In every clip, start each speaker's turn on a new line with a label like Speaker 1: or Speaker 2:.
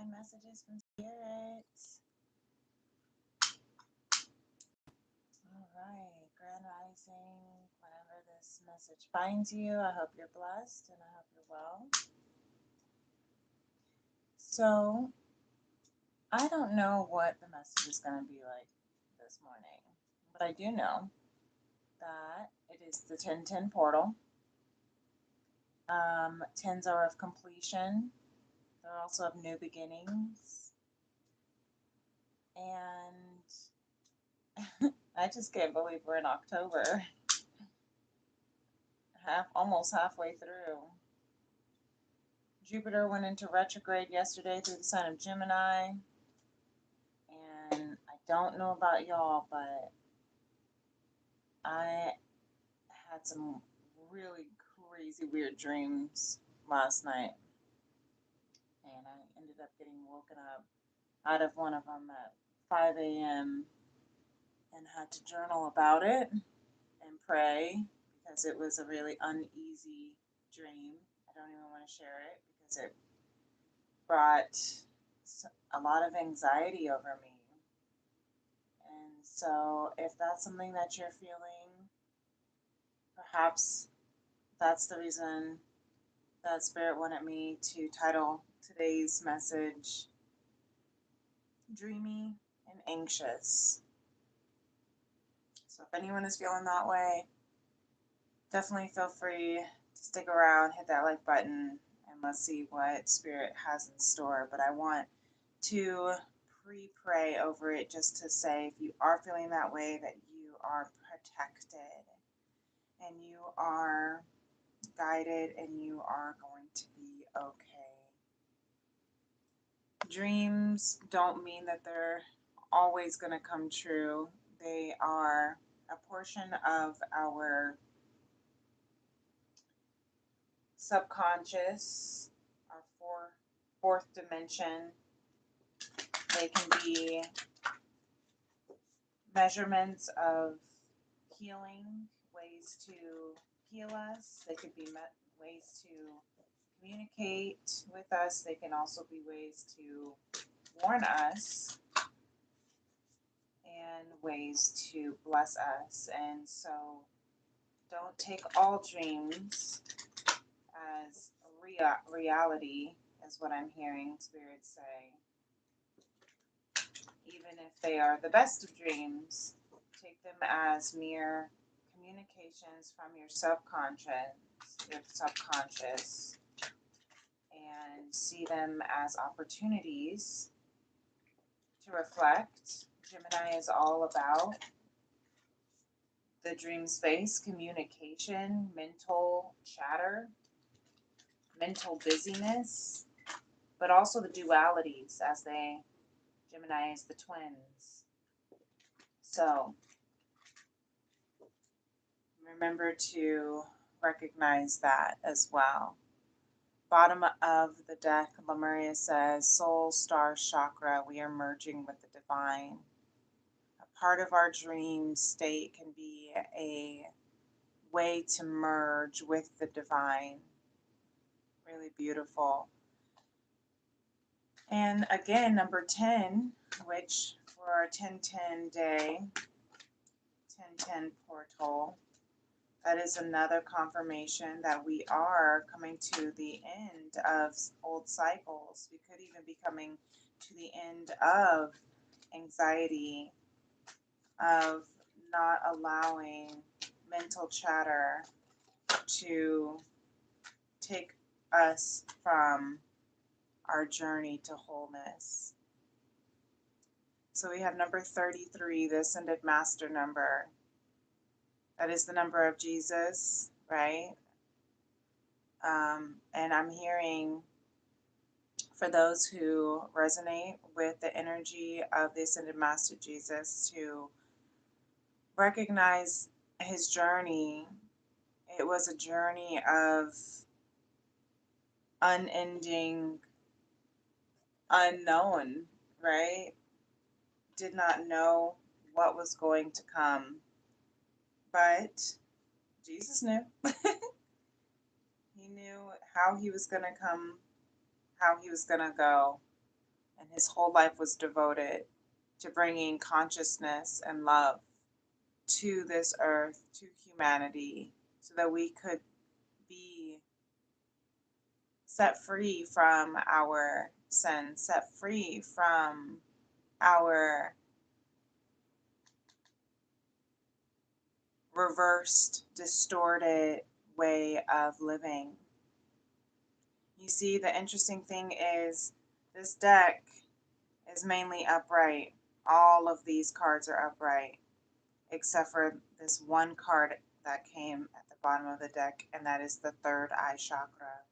Speaker 1: divine messages from Spirit. All right, Grand Rising, whenever this message finds you, I hope you're blessed and I hope you're well. So, I don't know what the message is going to be like this morning, but I do know that it is the 1010 portal. Tens are of completion. They're also of new beginnings. And I just can't believe we're in October. Almost halfway through. Jupiter went into retrograde yesterday through the sign of Gemini. And I don't know about y'all, but I had some really crazy weird dreams last night. And I ended up getting woken up out of one of them at 5 a.m. and had to journal about it and pray because it was a really uneasy dream. I don't even want to share it because it brought a lot of anxiety over me. And so if that's something that you're feeling, perhaps that's the reason that Spirit wanted me to title today's message Dreamy and Anxious. So if anyone is feeling that way, definitely feel free to stick around, hit that like button, and let's see what Spirit has in store. But I want to pre-pray over it just to say if you are feeling that way, that you are protected and you are guided and you are going to be okay. Dreams don't mean that they're always going to come true. They are a portion of our subconscious, our fourth dimension. They can be measurements of healing, ways to heal us. They could be ways to communicate with us. They can also be ways to warn us and ways to bless us. And so don't take all dreams as reality, is what I'm hearing Spirit say. Even if they are the best of dreams, take them as mere communications from your subconscious, and see them as opportunities to reflect. Gemini is all about the dream space, communication, mental chatter, mental busyness, but also the dualities as Gemini is the twins. So remember to recognize that as well. Bottom of the deck, Lemuria says, Soul, Star, Chakra, we are merging with the divine. A part of our dream state can be a way to merge with the divine. Really beautiful. And again, number 10, which for our 10-10 day, 10-10 portal, that is another confirmation that we are coming to the end of old cycles. We could even be coming to the end of anxiety, of not allowing mental chatter to take us from our journey to wholeness. So we have number 33, the Ascended Master number. That is the number of Jesus, right? And I'm hearing, for those who resonate with the energy of the Ascended Master Jesus, to recognize his journey. It was a journey of unending unknown, right? Did not know what was going to come, but Jesus knew. He knew how he was going to come, how he was going to go. And his whole life was devoted to bringing consciousness and love to this earth, to humanity, so that we could be set free from our sins, set free from our reversed, distorted way of living. You see, the interesting thing is this deck is mainly upright. All of these cards are upright, except for this one card that came at the bottom of the deck, and that is the third eye chakra.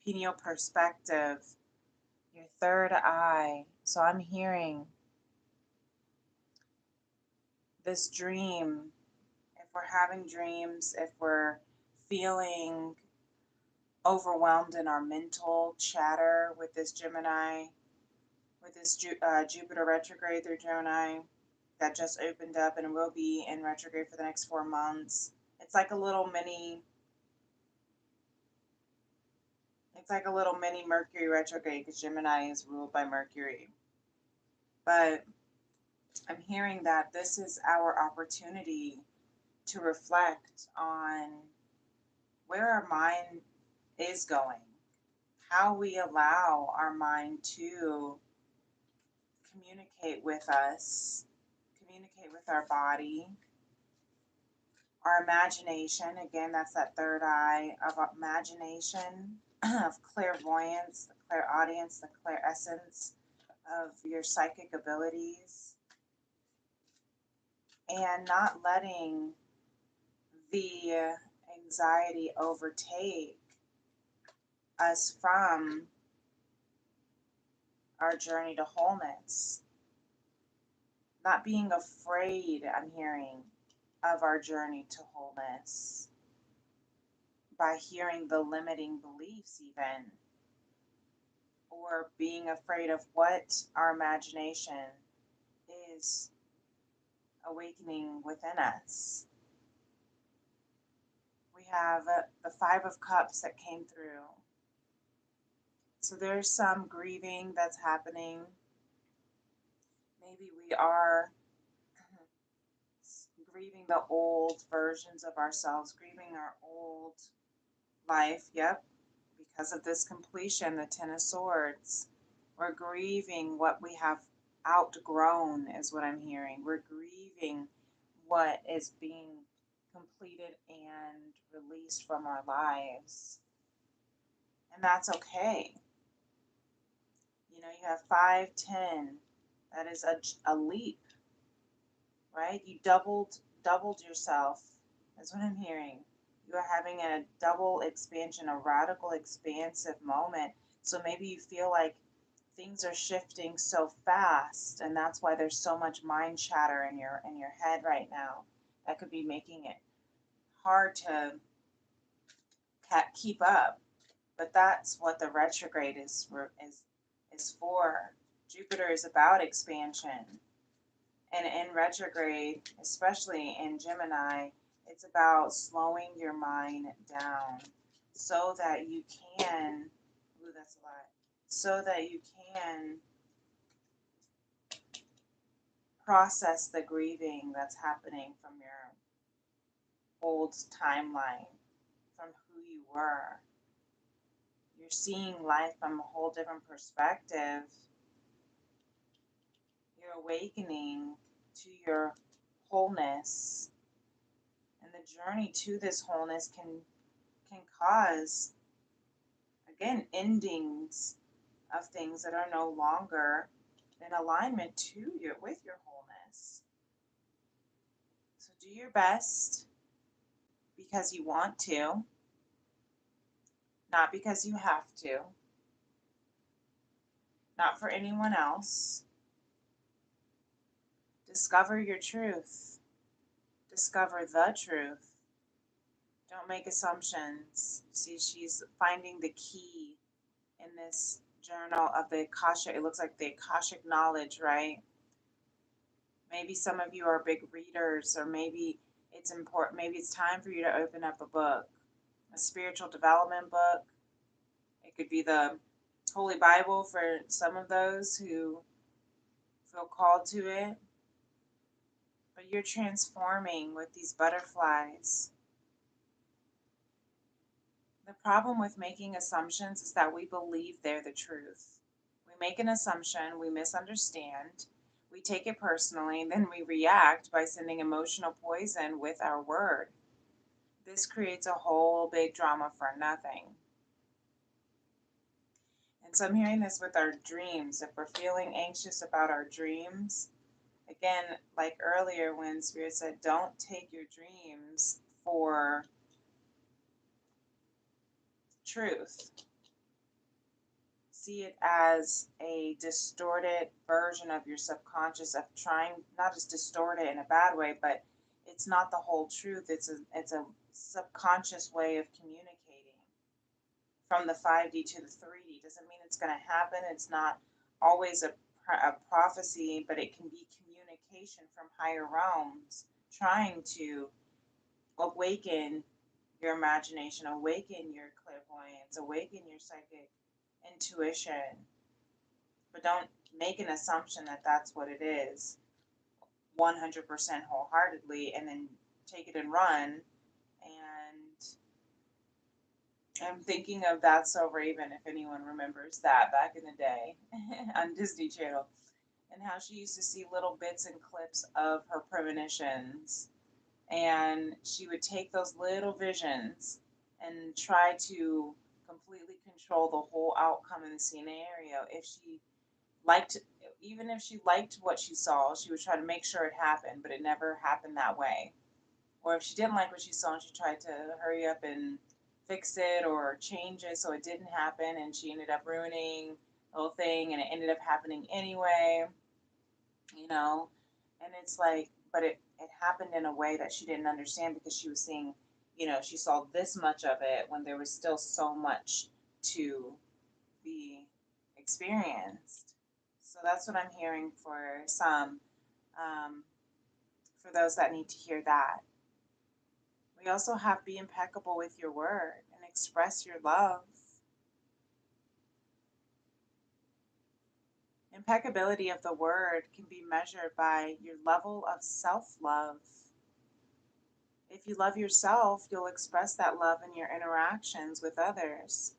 Speaker 1: Pineal perspective, your third eye. So I'm hearing this dream. If we're having dreams, if we're feeling overwhelmed in our mental chatter with this Gemini, with this Jupiter retrograde through Gemini that just opened up and will be in retrograde for the next 4 months. It's like a little mini Mercury retrograde, because Gemini is ruled by Mercury. But I'm hearing that this is our opportunity to reflect on where our mind is going, how we allow our mind to communicate with us, communicate with our body, our imagination. Again, that's that third eye of imagination, of clairvoyance, the clairaudience, the clairessence of your psychic abilities, and not letting the anxiety overtake us from our journey to wholeness. Not being afraid, I'm hearing, of our journey to wholeness by hearing the limiting beliefs, even, or being afraid of what our imagination is awakening within us. We have the Five of Cups that came through. So there's some grieving that's happening. Maybe we are grieving the old versions of ourselves, grieving our old life. Yep, because of this completion, the Ten of Swords. We're grieving what we have outgrown, is what I'm hearing. We're grieving what is being completed and released from our lives. And that's okay. You know, you have 5, 10. That is a leap, right? You doubled yourself. That's what I'm hearing. You are having a double expansion, a radical expansive moment. So maybe you feel like things are shifting so fast, and that's why there's so much mind chatter in your head right now. That could be making it hard to keep up. But that's what the retrograde is for. Jupiter is about expansion. And in retrograde, especially in Gemini, it's about slowing your mind down so that you can, ooh, that's a lot, so that you can process the grieving that's happening from your old timeline, from who you were. You're seeing life from a whole different perspective. You're awakening to your wholeness. And the journey to this wholeness can cause, again, endings of things that are no longer in alignment with your wholeness. So do your best because you want to, not because you have to, not for anyone else. Discover your truth. Discover the truth. Don't make assumptions. See, she's finding the key in this journal of the Akashic. It looks like the Akashic knowledge, right? Maybe some of you are big readers, or maybe it's important. Maybe it's time for you to open up a book, a spiritual development book. It could be the Holy Bible for some of those who feel called to it. But you're transforming with these butterflies. The problem with making assumptions is that we believe they're the truth. We make an assumption, we misunderstand, we take it personally, and then we react by sending emotional poison with our word. This creates a whole big drama for nothing. And so I'm hearing this with our dreams. If we're feeling anxious about our dreams, again, like earlier when Spirit said, don't take your dreams for truth. See it as a distorted version of your subconscious of trying, not just distort it in a bad way, but it's not the whole truth. It's a subconscious way of communicating from the 5D to the 3D. Doesn't mean it's going to happen. It's not always a prophecy, but it can be communication from higher realms trying to awaken your imagination, awaken your clairvoyance, awaken your psychic intuition. But don't make an assumption that that's what it is 100% wholeheartedly and then take it and run. And I'm thinking of That's So Raven, if anyone remembers that back in the day on Disney Channel, and how she used to see little bits and clips of her premonitions. And she would take those little visions and try to completely control the whole outcome in the scenario. If she liked, even if she liked what she saw, she would try to make sure it happened, but it never happened that way. Or if she didn't like what she saw, she tried to hurry up and fix it or change it so it didn't happen, and she ended up ruining the whole thing, and it ended up happening anyway, you know. And it's like, but it happened in a way that she didn't understand because she was seeing, she saw this much of it when there was still so much to be experienced. So that's what I'm hearing for some, for those that need to hear that. We also have be impeccable with your word and express your love. Impeccability of the word can be measured by your level of self love. If you love yourself, you'll express that love in your interactions with others.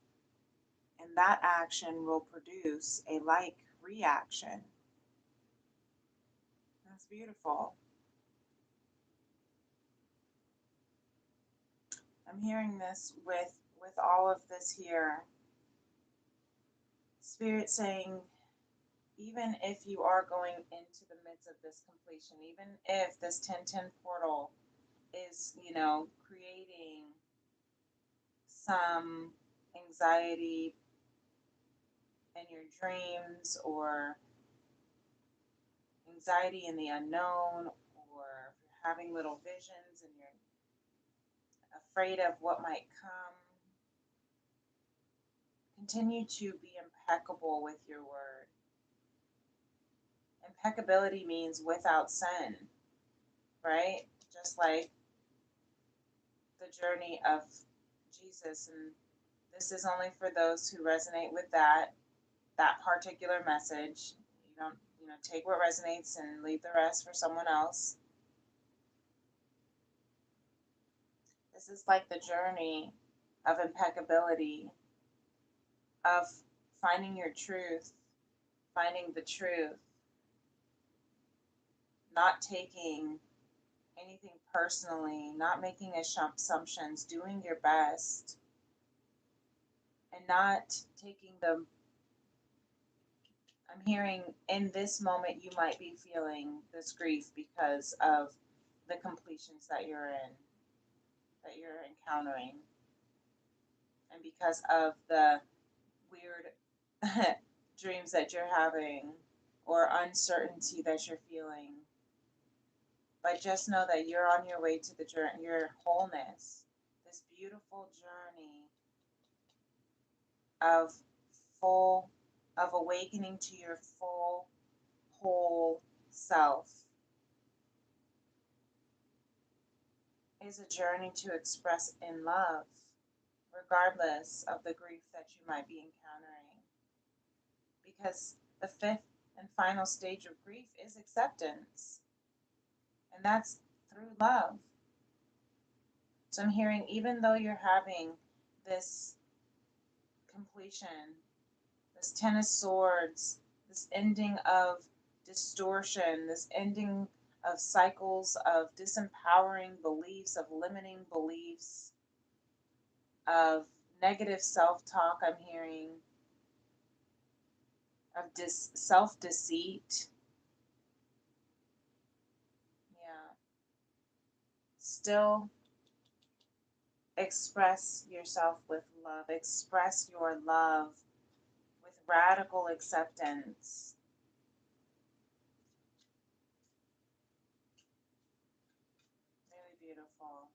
Speaker 1: And that action will produce a like reaction. That's beautiful. I'm hearing this with all of this here. Spirit saying, even if you are going into the midst of this completion, even if this 1010 portal is, creating some anxiety in your dreams, or anxiety in the unknown, or if you're having little visions and you're afraid of what might come, continue to be impeccable with your word. Impeccability means without sin, right? Just like the journey of Jesus. And this is only for those who resonate with that particular message. You don't, take what resonates and leave the rest for someone else. This is like the journey of impeccability, of finding your truth, finding the truth, not taking anything personally, not making assumptions, doing your best, and not taking the, I'm hearing in this moment you might be feeling this grief because of the completions that you're in, that you're encountering, and because of the weird dreams that you're having or uncertainty that you're feeling. But just know that you're on your way to the journey, your wholeness, this beautiful journey of of awakening to your full, whole self is a journey to express in love, regardless of the grief that you might be encountering. because the fifth and final stage of grief is acceptance. And that's through love. So I'm hearing, even though you're having this completion, this Ten of Swords, this ending of distortion, this ending of cycles of disempowering beliefs, of limiting beliefs, of negative self-talk, I'm hearing, of self-deceit. Yeah. Still express yourself with love. Express your love with radical acceptance. Very beautiful.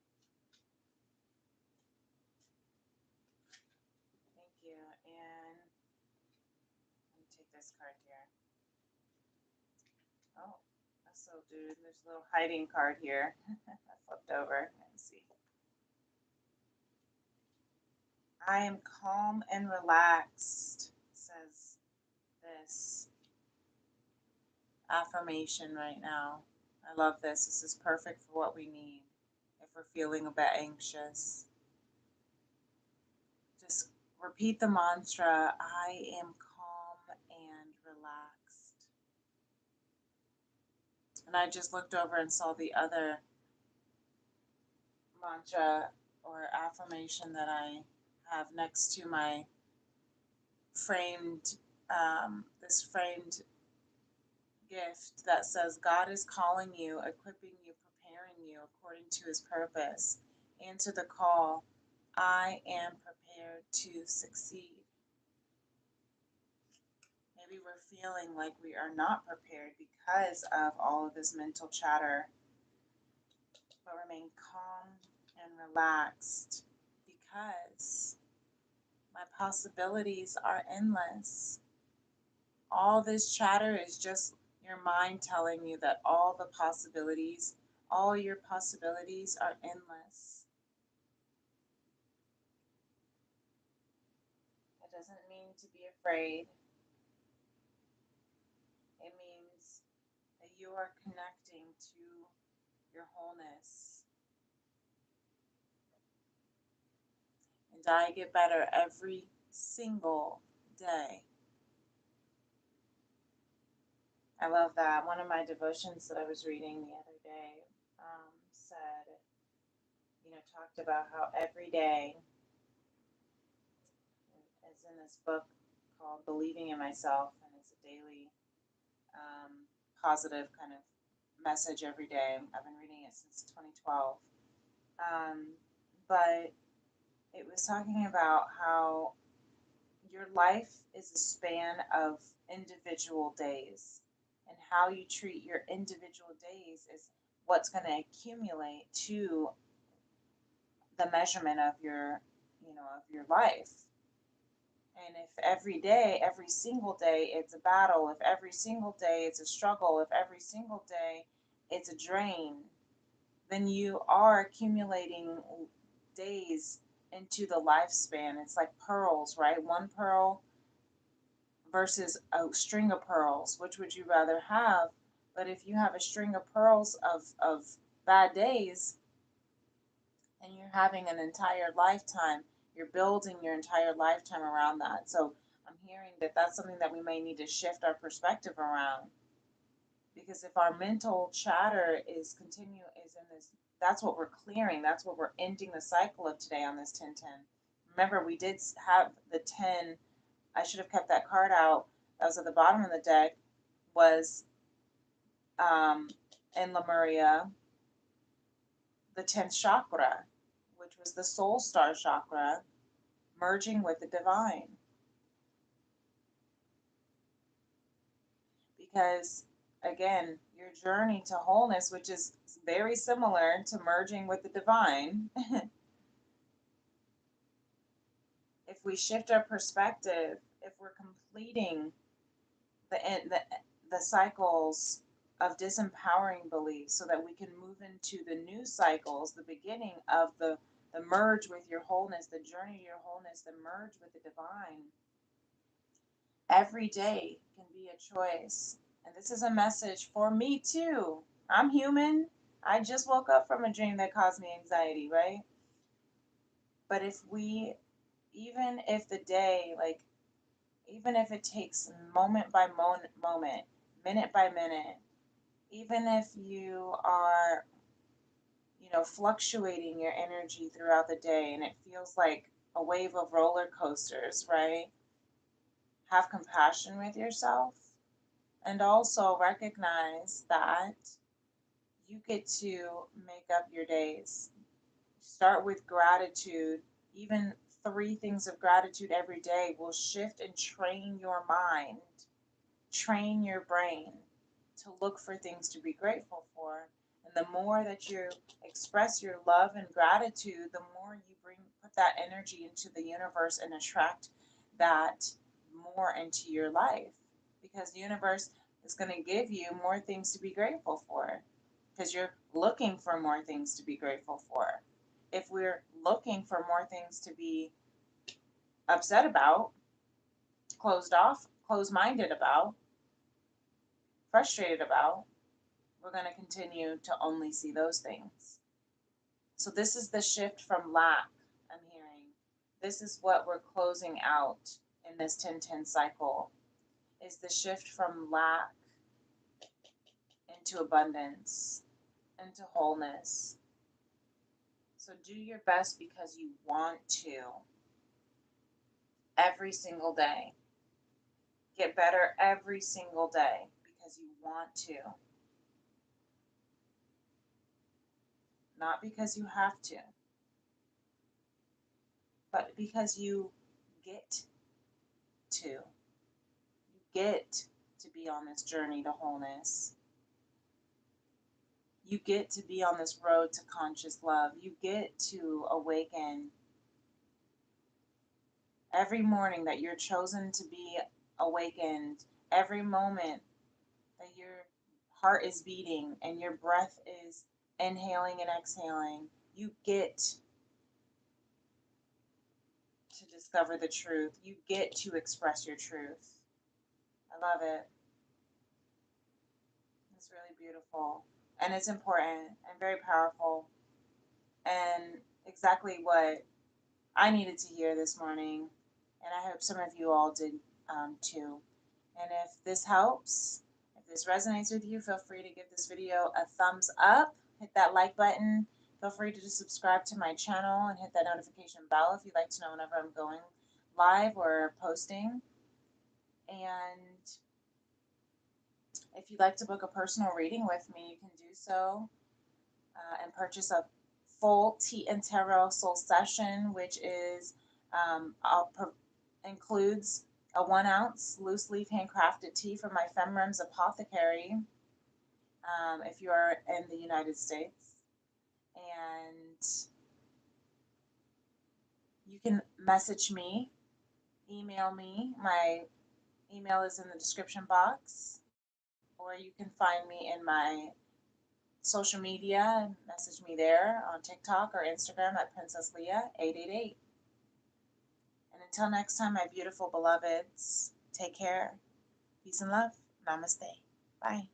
Speaker 1: Thank you. And let me take this card here. Oh, so dude, there's a little hiding card here. I flipped over. Let's see. I am calm and relaxed, says this affirmation right now. I love this. This is perfect for what we need if we're feeling a bit anxious. Just repeat the mantra, I am calm and relaxed. And I just looked over and saw the other mantra or affirmation that I have next to my framed, this framed gift that says, God is calling you, equipping you, preparing you according to his purpose. Answer the call. I am prepared to succeed. Maybe we're feeling like we are not prepared because of all of this mental chatter, but remain calm and relaxed because my possibilities are endless. All this chatter is just your mind telling you that all the possibilities, all your possibilities are endless. It doesn't mean to be afraid. It means that you are connecting to your wholeness. And I get better every single day. I love that. One of my devotions that I was reading the other day said, talked about how every day is in this book called Believing in Myself, and it's a daily positive kind of message every day. I've been reading it since 2012. But it was talking about how your life is a span of individual days, and how you treat your individual days is what's going to accumulate to the measurement of your life. And if every day, every single day, it's a battle, if every single day it's a struggle, if every single day it's a drain, then you are accumulating days into the lifespan. It's like pearls, right? One pearl versus a string of pearls. Which would you rather have? But if you have a string of pearls of bad days, and you're having an entire lifetime, you're building your entire lifetime around that. So I'm hearing that that's something that we may need to shift our perspective around, because if our mental chatter is in this, that's what we're clearing, that's what we're ending the cycle of today on this 1010. Remember, we did have the 10. I should have kept that card out. That was at the bottom of the deck, was in Lemuria, the 10th chakra, which was the soul star chakra, merging with the divine. Because again, your journey to wholeness, which is very similar to merging with the divine, if we shift our perspective, if we're completing the, the, the cycles of disempowering beliefs so that we can move into the new cycles, the beginning of the merge with your wholeness, the journey to your wholeness, the merge with the divine, Every day can be a choice. And this is a message for me too. I'm human. I just woke up from a dream that caused me anxiety, right? But if we, even if the day, like, even if it takes moment by moment, minute by minute, even if you are, fluctuating your energy throughout the day and it feels like a wave of roller coasters, right? Have compassion with yourself and also recognize that you get to make up your days. Start with gratitude. Even 3 things of gratitude every day will shift and train your mind, train your brain to look for things to be grateful for. And the more that you express your love and gratitude, the more you put that energy into the universe and attract that more into your life. Because the universe is going to give you more things to be grateful for. Because you're looking for more things to be grateful for. If we're looking for more things to be upset about, closed off, closed minded about, frustrated about, we're going to continue to only see those things. So this is the shift from lack, I'm hearing. This is what we're closing out in this 10-10 cycle, is the shift from lack into abundance, into wholeness. So do your best because you want to every single day. Get better every single day because you want to. Not because you have to, but because you get to. You get to be on this journey to wholeness. You get to be on this road to conscious love. You get to awaken every morning that you're chosen to be awakened, every moment that your heart is beating and your breath is inhaling and exhaling. You get to discover the truth. You get to express your truth. I love it. It's really beautiful. And it's important and very powerful. And exactly what I needed to hear this morning. And I hope some of you all did too. And if this helps, if this resonates with you, feel free to give this video a thumbs up. Hit that like button. Feel free to subscribe to my channel and hit that notification bell if you'd like to know whenever I'm going live or posting. And if you'd like to book a personal reading with me, you can do so and purchase a full Tea and Tarot soul session, which is includes a 1 ounce loose leaf handcrafted tea from my FemRems apothecary if you are in the United States. And you can message me, email me. My email is in the description box, or you can find me in my social media and message me there on TikTok or Instagram at Princess Leah 888. And until next time, my beautiful beloveds, take care, peace and love, namaste, bye.